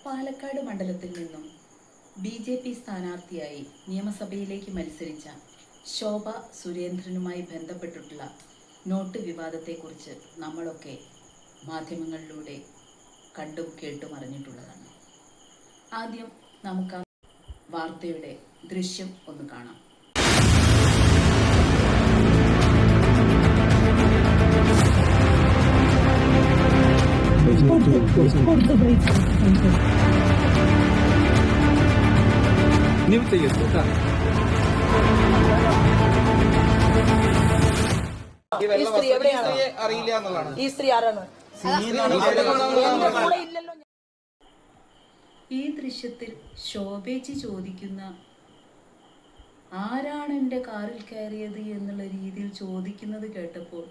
പാലക്കാട് മണ്ഡലത്തിൽ നിന്നും BJP സ്ഥാനാർത്ഥിയായി നിയമസഭയിലേക്ക് മത്സരിച്ച ശോഭ സുരേന്ദ്രനുമായി ബന്ധപ്പെട്ടിട്ടുള്ള നോട്ട് വിവാദത്തെക്കുറിച്ച് നമ്മളൊക്കെ മാധ്യമങ്ങളിലൂടെ കണ്ടും കേട്ടും അറിഞ്ഞിട്ടുള്ളതാണ്. ആദ്യം നമുക്ക് ആ വാർത്തയുടെ ദൃശ്യം ഒന്ന് കാണാം. ഈ ദൃശ്യത്തിൽ ശോഭേച്ചി ചോദിക്കുന്ന ആരാണ് എൻ്റെ കാറിൽ കയറിയത് എന്നുള്ള രീതിയിൽ ചോദിക്കുന്നത് കേട്ടപ്പോൾ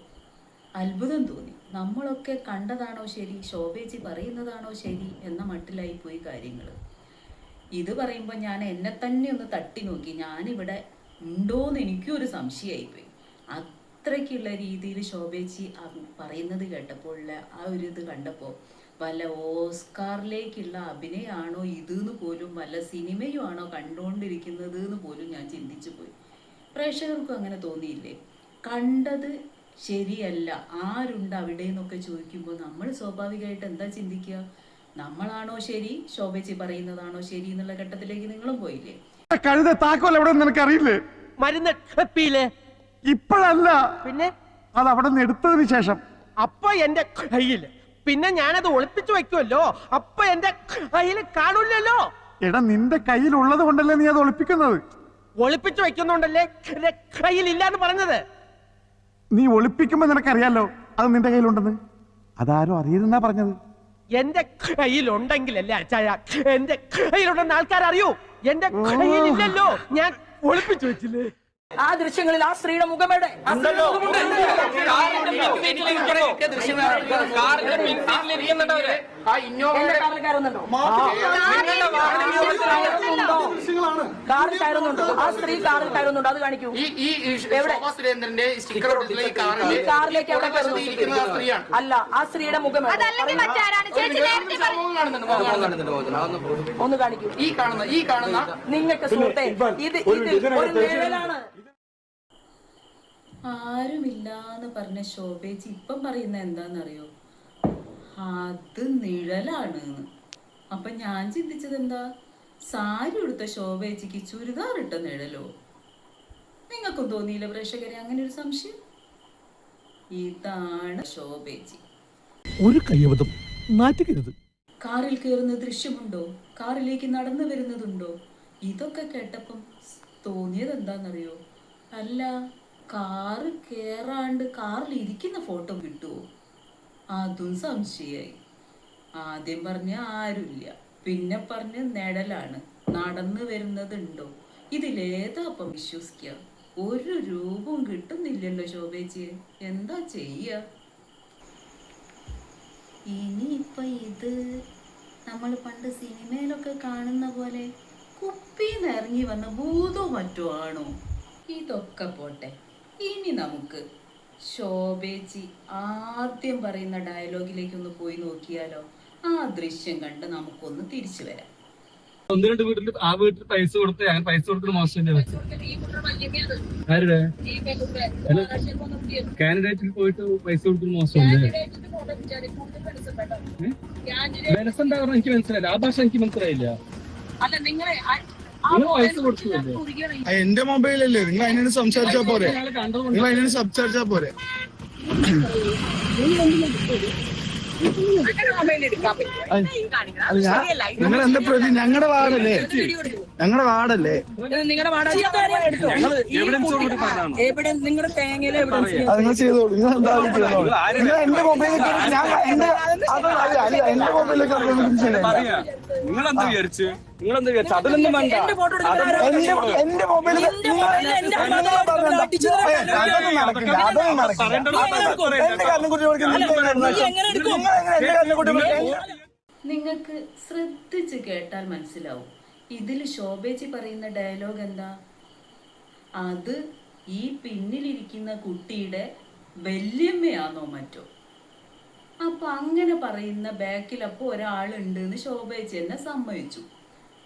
അത്ഭുതം തോന്നി. നമ്മളൊക്കെ കണ്ടതാണോ ശരി, ശോഭേച്ചി പറയുന്നതാണോ ശരി എന്ന മട്ടിലായി പോയി കാര്യങ്ങൾ. ഇത് പറയുമ്പോൾ ഞാൻ എന്നെ തന്നെ ഒന്ന് തട്ടി നോക്കി, ഞാനിവിടെ ഉണ്ടോയെന്ന് എനിക്കും ഒരു സംശയമായിപ്പോയി. അത്രയ്ക്കുള്ള രീതിയിൽ ശോഭേച്ചി പറയുന്നത് കേട്ടപ്പോൾ ആ ഒരു ഇത് കണ്ടപ്പോൾ വല്ല ഓസ്കാറിലേക്കുള്ള അഭിനയമാണോ ഇതെന്ന് പോലും, വല്ല സിനിമയും ആണോ കണ്ടുകൊണ്ടിരിക്കുന്നത് എന്ന് പോലും ഞാൻ ചിന്തിച്ചു പോയി. പ്രേക്ഷകർക്കും അങ്ങനെ തോന്നിയില്ലേ? കണ്ടത് ശരിയല്ല, ആരുണ്ട് അവിടെ എന്നൊക്കെ ചോദിക്കുമ്പോൾ നമ്മൾ സ്വാഭാവികമായിട്ട് എന്താ ചിന്തിക്കുക? നമ്മളാണോ ശരി, ശോഭേച്ചി പറയുന്നതാണോ ശരി എന്നുള്ള ഘട്ടത്തിലേക്ക് നിങ്ങളും പോയില്ലേ? കഴുത താക്കോൽ എവിടെ നിനക്ക് അറിയില്ലേ? മരുന്ന് ഇപ്പോഴല്ല, പിന്നെ അത് അവിടെ നിന്ന് എടുത്തതിന് ശേഷം. അപ്പൊ എന്റെ കയ്യില്, പിന്നെ ഞാനത് ഒളിപ്പിച്ചു വെക്കുമല്ലോ, അപ്പൊ എന്റെ കയ്യിൽ കാണൂല്ലോ. എടാ, നിന്റെ കയ്യിലുള്ളത് കൊണ്ടല്ലേ നീ അത് ഒളിപ്പിക്കുന്നത്? ഒളിപ്പിച്ചു വെക്കുന്നുണ്ടല്ലേ കയ്യിലില്ലാന്ന് പറഞ്ഞത്. നീ ഒളിപ്പിക്കുമ്പോ നിനക്കറിയാലോ അത് നിന്റെ കയ്യിലുണ്ടെന്ന്. അതാരും അറിയരുതെന്നാ പറഞ്ഞത്. എന്റെ കയ്യിലുണ്ടെങ്കിലല്ലേ അച്ചായ എന്റെ കയ്യിലുണ്ടെന്ന് ആൾക്കാർ അറിയൂ. എന്റെ കയ്യിലില്ലല്ലോ, ഞാൻ ഒളിപ്പിച്ചു വെച്ചില്ലേ. ആ ദൃശ്യങ്ങളിൽ ആ സ്ത്രീയുടെ മുഖമേടെ കാറിൽ കയറുന്നുണ്ടോ? ആ സ്ത്രീ കാറിൽ കയറുന്നുണ്ടോ? അത് കാണിക്കൂ. ഈ കാറിലേക്ക് എവിടെ കയറുന്നു? അല്ല, ആ സ്ത്രീയുടെ മുഖം ഒന്ന് കാണിക്കൂ. ഈ കാണുന്ന നിങ്ങൾക്ക് സുഹൃത്തെ, ഇത് ഒരു നിഴലാണ്. ആരുമില്ലാന്ന് പറഞ്ഞ ശോഭേച്ചി ഇപ്പം പറയുന്ന എന്താന്നറിയോ? അത് നിഴലാണ്. അപ്പൊ ഞാൻ ചിന്തിച്ചത് എന്താ, സാരി ഉടുത്ത ശോഭേച്ചിക്ക് ചുരിദാർ ഇട്ട നിഴലോ? നിങ്ങൾക്കും തോന്നിയില്ല പ്രേക്ഷകരെ അങ്ങനെ ഒരു സംശയം? ഇതാണ് ശോഭേച്ചി. ഒരു കയ്യബദ്ധം നാറ്റിക്കരുത്. കാറിൽ കയറുന്ന ദൃശ്യമുണ്ടോ? കാറിലേക്ക് നടന്നു വരുന്നതുണ്ടോ? ഇതൊക്കെ കേട്ടപ്പം തോന്നിയത് എന്താന്നറിയോ? അല്ല, കാറ് കയറാണ്ട് കാറിൽ ഇരിക്കുന്ന ഫോട്ടോ കിട്ടുമോ? അതും സംശയായി. ആദ്യം പറഞ്ഞ ആരുമില്ല, പിന്നെ പറഞ്ഞ് നിഴലാണ്, നടന്നു വരുന്നതുണ്ടോ? ഇതിലേതാ അപ്പം വിശ്വസിക്കുക? ഒരു രൂപവും കിട്ടുന്നില്ലല്ലോ ശോഭേച്ചി, എന്താ ചെയ്യ? ഇനിയിപ്പൊ ഇത് നമ്മൾ പണ്ട് സിനിമയിലൊക്കെ കാണുന്ന പോലെ കുപ്പിന്ന് ഇറങ്ങി വന്ന ഭൂതോ മറ്റോ ആണോ? ഇതൊക്കെ പോട്ടെ, ഇനി നമുക്ക് ശോഭേച്ചി ആദ്യം പറയുന്ന ഡയലോഗിലേക്ക് ഒന്ന് പോയി നോക്കിയാലോ? ആ ദൃശ്യം കണ്ട് നമുക്കൊന്ന് തിരിച്ചു വരാം. ഒന്ന് രണ്ട് വീട്ടിൽ ആ വീട്ടിൽ പൈസ കൊടുത്ത് അങ്ങനെ പൈസ കൊടുക്കുന്ന മോശം ആരുടെ കാൻഡിഡേറ്റിൽ പോയിട്ട് പൈസ കൊടുക്കുന്ന മോശമല്ലേ? മനസ്സെന്താ പറഞ്ഞ എനിക്ക് മനസ്സിലായില്ല, ആ ഭാഷ എനിക്ക് മനസ്സിലായില്ല. പൈസ കൊടുത്തല്ലേ? എന്റെ മൊബൈലല്ലേ, നിങ്ങൾ അതിനോട് സംസാരിച്ചാ പോരെ, നിങ്ങൾ അതിനോട് സംസാരിച്ചാ പോരെ. നിങ്ങൾ എന്താ പ്രതി? ഞങ്ങളുടെ വാർഡല്ലേ, ഞങ്ങളുടെ വാർഡല്ലേ. അത് നിങ്ങൾ ചെയ്തോളൂ, നിങ്ങൾ എന്തായാലും ചെയ്തോളൂ. നിങ്ങൾ എന്റെ മൊബൈലിലേക്ക് എന്റെ മൊബൈലിലേക്ക് നിങ്ങളെന്ത് വിചാരിച്ചു? അതിലൊന്നും വേണ്ട. എന്റെ മൊബൈലിൽ നിങ്ങൾക്ക് ശ്രദ്ധിച്ച് കേട്ടാൽ മനസ്സിലാവും ഇതിൽ ശോഭേച്ചി പറയുന്ന ഡയലോഗ് എന്താ. അത് ഈ പിന്നിലിരിക്കുന്ന കുട്ടിയുടെ വല്യമ്മയാണോ മറ്റോ? അപ്പൊ അങ്ങനെ പറയുന്ന ബാക്കിൽ അപ്പോൾ ഒരാളുണ്ട് എന്ന് ശോഭേച്ചി എന്നെ സമ്മതിച്ചു,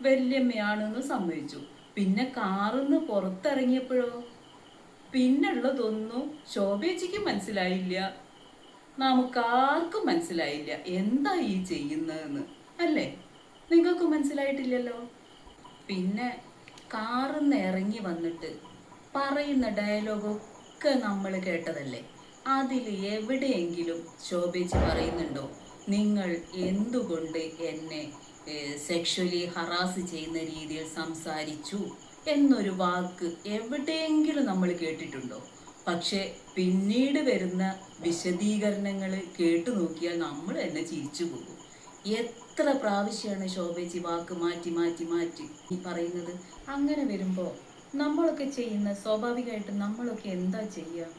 വല്യമ്മയാണെന്ന് സമ്മതിച്ചു. പിന്നെ കാറിന്ന് പുറത്തിറങ്ങിയപ്പോഴോ പിന്നുള്ളതൊന്നും ശോഭേച്ചിക്ക് മനസ്സിലായില്ല, നമുക്കാർക്കും മനസ്സിലായില്ല എന്താ ഈ ചെയ്യുന്നതെന്ന്. അല്ലേ, നിങ്ങൾക്ക് മനസ്സിലായിട്ടില്ലല്ലോ. പിന്നെ കാറിന്ന് ഇറങ്ങി വന്നിട്ട് പറയുന്ന ഡയലോഗൊക്കെ നമ്മൾ കേട്ടതല്ലേ. അതിൽ എവിടെയെങ്കിലും ശോഭേച്ചി പറയുന്നുണ്ടോ നിങ്ങൾ എന്തുകൊണ്ട് എന്നെ സെക്ഷലി ഹറാസ് ചെയ്യുന്ന രീതിയിൽ സംസാരിച്ചു എന്നൊരു വാക്ക് എവിടെയെങ്കിലും നമ്മൾ കേട്ടിട്ടുണ്ടോ? പക്ഷെ പിന്നീട് വരുന്ന വിശദീകരണങ്ങൾ കേട്ടു നോക്കിയാൽ നമ്മൾ തന്നെ ചിരിച്ചു പോകും. എത്ര പ്രാവശ്യമാണ് ശോഭേച്ചി വാക്ക് മാറ്റി മാറ്റി മാറ്റി ഈ പറയുന്നത്. അങ്ങനെ വരുമ്പോൾ നമ്മളൊക്കെ ചെയ്യുന്ന സ്വാഭാവികമായിട്ടും നമ്മളൊക്കെ എന്താ ചെയ്യുക?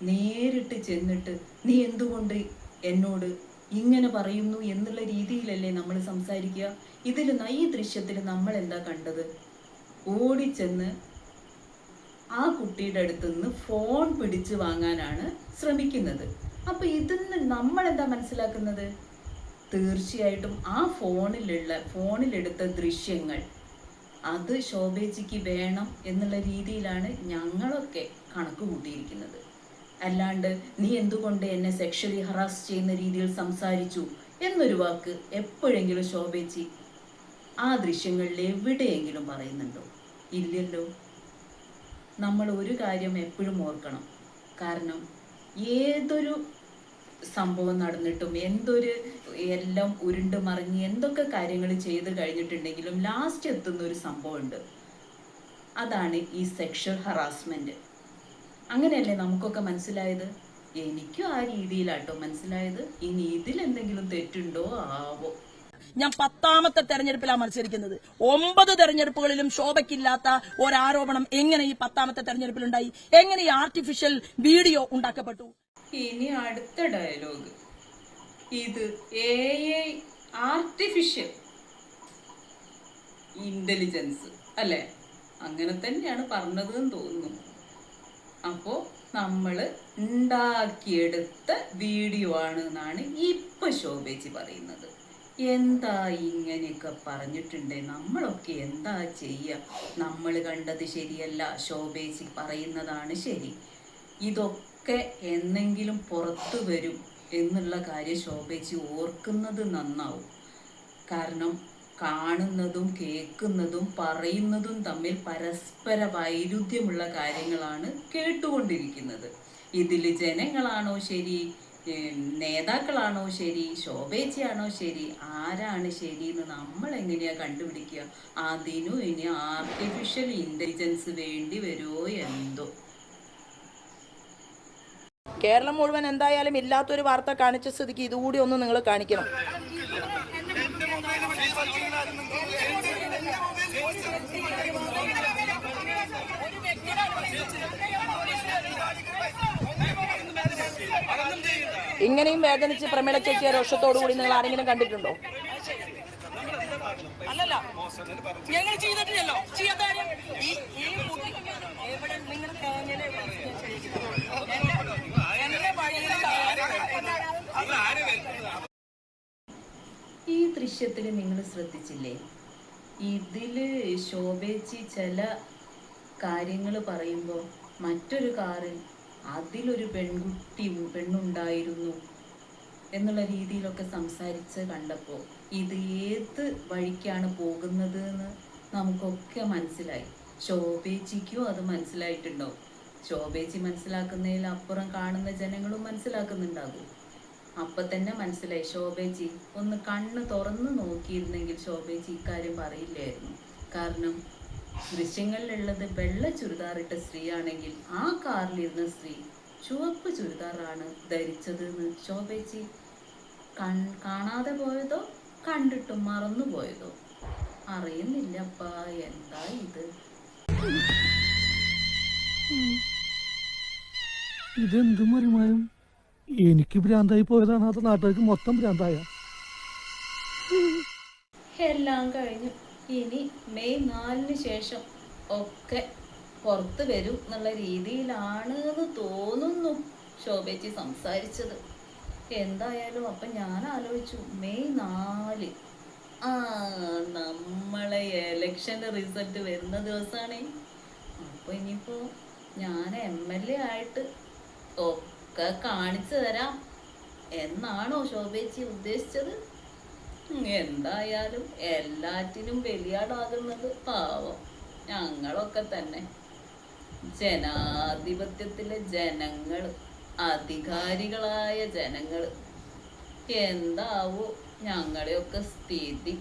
നേരിട്ട് ചെന്നിട്ട് നീ എന്തുകൊണ്ട് എന്നോട് ഇങ്ങനെ പറയുന്നു എന്നുള്ള രീതിയിലല്ലേ നമ്മൾ സംസാരിക്കുക. ഈ ദൃശ്യത്തിൽ നമ്മൾ എന്താ കണ്ടത്? ഓടിച്ചെന്ന് ആ കുട്ടിയുടെ അടുത്ത് നിന്ന് ഫോൺ പിടിച്ചു വാങ്ങാനാണ് ശ്രമിക്കുന്നത്. അപ്പൊ ഇതിന്ന് നമ്മൾ എന്താ മനസ്സിലാക്കുന്നത്? തീർച്ചയായിട്ടും ആ ഫോണിലെടുത്ത ദൃശ്യങ്ങൾ അത് ശോഭേച്ചിക്ക് വേണം എന്നുള്ള രീതിയിലാണ് ഞങ്ങളൊക്കെ കണക്ക് കൂട്ടിയിരിക്കുന്നത്. അല്ലാണ്ട് നീ എന്തുകൊണ്ട് എന്നെ സെക്ഷലി ഹറാസ് ചെയ്യുന്ന രീതിയിൽ സംസാരിച്ചു എന്നൊരു വാക്ക് എപ്പോഴെങ്കിലും ശോഭേച്ചി ആ ദൃശ്യങ്ങളിൽ എവിടെയെങ്കിലും പറയുന്നുണ്ടോ? ഇല്ലല്ലോ. നമ്മൾ ഒരു കാര്യം എപ്പോഴും ഓർക്കണം. കാരണം ഏതൊരു സംഭവം നടന്നിട്ടും എല്ലാം ഉരുണ്ട് മറിഞ്ഞ് എന്തൊക്കെ കാര്യങ്ങൾ ചെയ്ത് കഴിഞ്ഞിട്ടുണ്ടെങ്കിലും ലാസ്റ്റ് എത്തുന്ന ഒരു സംഭവമുണ്ട്. അതാണ് ഈ സെക്ഷൽ ഹറാസ്മെന്റ്. അങ്ങനെയല്ലേ നമുക്കൊക്കെ മനസ്സിലായത്? എനിക്കും ആ രീതിയിലാട്ടോ മനസ്സിലായത്. ഇനി ഇതിൽ എന്തെങ്കിലും തെറ്റുണ്ടോ ആവോ. ഞാൻ 10ാമത്തെ തെരഞ്ഞെടുപ്പിലാണ് മത്സരിക്കുന്നത്. 9 തെരഞ്ഞെടുപ്പുകളിലും ശോഭയ്ക്കില്ലാത്ത ഒരാരോപണം എങ്ങനെ ഈ 10ാമത്തെ തെരഞ്ഞെടുപ്പിലുണ്ടായി? എങ്ങനെ ഈ ആർട്ടിഫിഷ്യൽ വീഡിയോ ഉണ്ടാക്കപ്പെട്ടു? ഇനി അടുത്ത ഡയലോഗ്, ഇത് AI ആർട്ടിഫിഷ്യൽ ഇന്റലിജൻസ് അല്ലേ? അങ്ങനെ തന്നെയാണ് പറഞ്ഞതെന്ന് തോന്നുന്നു. അപ്പോൾ നമ്മൾ ഉണ്ടാക്കിയെടുത്ത വീഡിയോ ആണ് എന്നാണ് ഇപ്പൊ ശോഭേച്ചി പറയുന്നത്. എന്താ ഇങ്ങനെയൊക്കെ പറഞ്ഞിട്ടുണ്ടേ നമ്മളൊക്കെ എന്താ ചെയ്യുക? നമ്മൾ കണ്ടത് ശരിയല്ല, ശോഭേച്ചി പറയുന്നതാണ് ശരി. ഇതൊക്കെ എന്നെങ്കിലും പുറത്തു വരും എന്നുള്ള കാര്യം ശോഭേച്ചി ഓർക്കുന്നത് നന്നാവും. കാരണം കാണുന്നതും കേൾക്കുന്നതും പറയുന്നതും തമ്മിൽ പരസ്പര വൈരുദ്ധ്യമുള്ള കാര്യങ്ങളാണ് കേട്ടുകൊണ്ടിരിക്കുന്നത്. ഇതിൽ ജനങ്ങളാണോ ശരി, നേതാക്കളാണോ ശരി, ശോഭേച്ചിയാണോ ശരി, ആരാണ് ശരി എന്ന് നമ്മൾ എങ്ങനെയാ കണ്ടുപിടിക്കുക? അതിനും ഇനി ആർട്ടിഫിഷ്യൽ ഇന്റലിജൻസ് വേണ്ടി വരുമോ എന്തോ. കേരളം മുഴുവൻ എന്തായാലും ഇല്ലാത്തൊരു വാർത്ത കാണിച്ച സ്ഥിതിക്ക് ഇതുകൂടി ഒന്ന് നിങ്ങൾ കാണിക്കണം. ഇങ്ങനെയും വേദനിച്ച് പ്രമേള ചേച്ചിയെ രോഷത്തോടുകൂടി നിങ്ങൾ ആരെങ്കിലും കണ്ടിട്ടുണ്ടോ? അല്ലല്ല, ഞങ്ങൾ ചെയ്തിട്ടില്ലല്ലോ. ഈ ദൃശ്യത്തിൽ നിങ്ങൾ ശ്രദ്ധിച്ചില്ലേ? ഇതില് ശോഭേച്ചി ചില കാര്യങ്ങൾ പറയുമ്പോൾ മറ്റൊരു കാറിൽ അതിലൊരു പെണ്ണുണ്ടായിരുന്നു എന്നുള്ള രീതിയിലൊക്കെ സംസാരിച്ച് കണ്ടപ്പോൾ ഇത് ഏത് വഴിക്കാണ് പോകുന്നത് എന്ന് നമുക്കൊക്കെ മനസ്സിലായി. ശോഭേച്ചിക്കും അത് മനസ്സിലായിട്ടുണ്ടാവും. ശോഭേച്ചി മനസ്സിലാക്കുന്നതിൽ അപ്പുറം കാണുന്ന ജനങ്ങളും മനസ്സിലാക്കുന്നുണ്ടാകും. അപ്പം തന്നെ മനസ്സിലായി. ശോഭേച്ചി ഒന്ന് കണ്ണ് തുറന്ന് നോക്കിയിരുന്നെങ്കിൽ ശോഭേച്ചി ഇക്കാര്യം പറയില്ലായിരുന്നു. കാരണം ദൃശ്യങ്ങളിലുള്ളത് വെള്ള ചുരിദാറിട്ട സ്ത്രീയാണെങ്കിൽ ആ കാറിലിരുന്ന സ്ത്രീ ചുവപ്പ് ചുരിദാറാണ് ധരിച്ചത് എന്ന് ശോഭേച്ചി കാണാതെ പോയതോ കണ്ടിട്ടും മറന്നു പോയതോ അറിയുന്നില്ലപ്പാ. എന്താ ഇത്? ഇതെന്ത് മറിമായും? എനിക്ക് ഭ്രാന്തായി പോയതാണ്, അത് നാട്ടുകാർക്ക് മൊത്തം ഭ്രാന്തായ. എല്ലാം കഴിഞ്ഞു. ഇനി മെയ് 4-ന് ശേഷം ഒക്കെ പുറത്ത് വരും എന്നുള്ള രീതിയിലാണ് എന്ന് തോന്നുന്നു ശോഭേച്ചി സംസാരിച്ചത്. എന്തായാലും അപ്പം ഞാൻ ആലോചിച്ചു മെയ് 4 ആ നമ്മളെ എലക്ഷൻ്റെ റിസൾട്ട് വരുന്ന ദിവസമാണ്. അപ്പോൾ ഇനിയിപ്പോൾ ഞാൻ MLA ആയിട്ട് ഒക്കെ കാണിച്ചു തരാം എന്നാണോ ശോഭേച്ചി ഉദ്ദേശിച്ചത്? എന്തായാലും എല്ലാറ്റിനും ബലിയാടാകുന്നത് പാവം ഞങ്ങളൊക്കെ തന്നെ. ജനാധിപത്യത്തിലെ ജനങ്ങൾ, അധികാരികളായ ജനങ്ങൾ. എന്താവോ ഞങ്ങളുടെയൊക്കെ സ്ഥിതി?